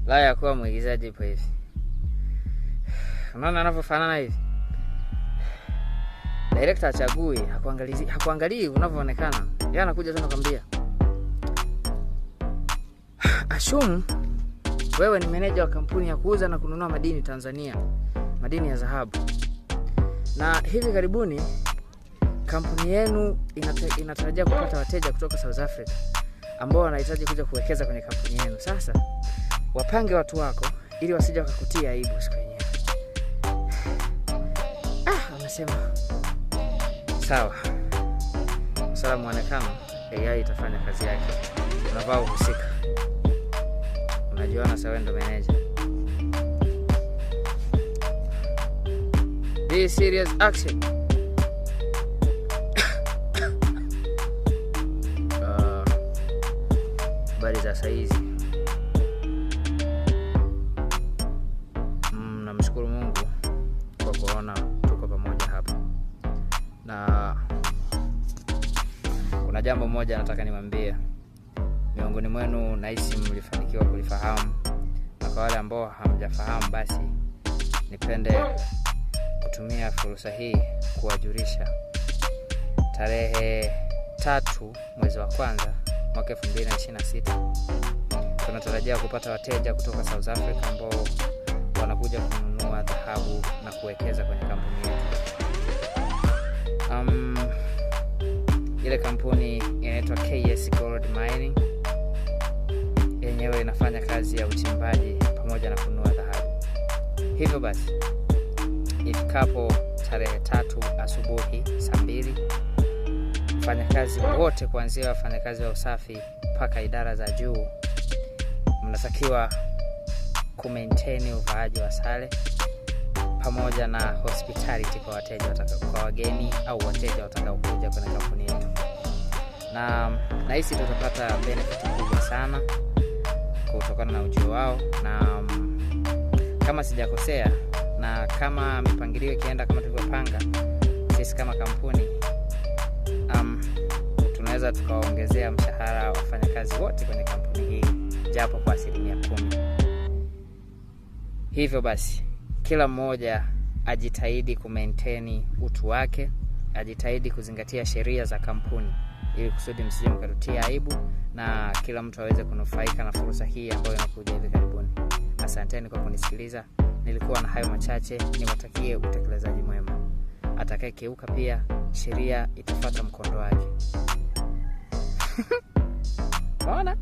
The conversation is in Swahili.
La ya kuwa mwigizaji ipo hivi. Unaona anavyofanana hivi? Director achagui, hakuangalii unavyoonekana. Yeye anakuja tu nakwambia, assume wewe ni meneja wa kampuni ya kuuza na kununua madini Tanzania, madini ya dhahabu. Na hivi karibuni kampuni yenu inatarajia kupata wateja kutoka South Africa ambao wanahitaji kuja kuwekeza kwenye kampuni yenu. Sasa wapange watu wako ili wasije wakakutia aibu siku yenyewe. Anasema sawa. Sasa muonekano AI itafanya kazi yake. Unavaa uhusika. Unajiona sawa ndo manager. Be serious action. Bali za saizi. Namshukuru Mungu kwa kuona tuko pamoja hapa. Na kuna jambo moja nataka nimwambie. Miongoni mwenu nahisi mlifanikiwa kulifahamu. Na kwa wale ambao hamjafahamu basi nipende kutumia fursa hii kuwajulisha. Tarehe 3 mwezi wa kwanza mwaka 2026 tunatarajia kupata wateja kutoka South Africa ambao wanakuja kununua dhahabu na kuwekeza kwenye kampuni yetu. Ile kampuni inaitwa KS Gold Mining. Yenyewe inafanya kazi ya uchimbaji pamoja na kununua dhahabu. Hivyo basi ifikapo tarehe 3 asubuhi saa 2, wafanyakazi wote kuanzia wafanyakazi wa usafi mpaka idara za juu mnatakiwa kumaintain uvaaji wa sare pamoja na hospitality kwa wateja kwa wageni au wateja watakaokuja kwenye kampuni yetu. Na hisi tutapata benefit kubwa sana kutokana na ujio wao. Na kama sijakosea na kama mipangilio ikienda kama tulivyopanga, sisi kama kampuni tunaweza tukaongezea mshahara wa wafanyakazi wote kwenye kampuni hii japo kwa 10%. Hivyo basi kila mmoja ajitahidi kumaintain utu wake, ajitahidi kuzingatia sheria za kampuni ili kusudi msije mkatutia aibu na kila mtu aweze kunufaika na fursa hii ambayo inakuja hivi karibuni. Asanteni kwa kunisikiliza. Nilikuwa na hayo machache, niwatakie utekelezaji mwema. Atakayekeuka pia sheria itafuata mkondo wake. Bwana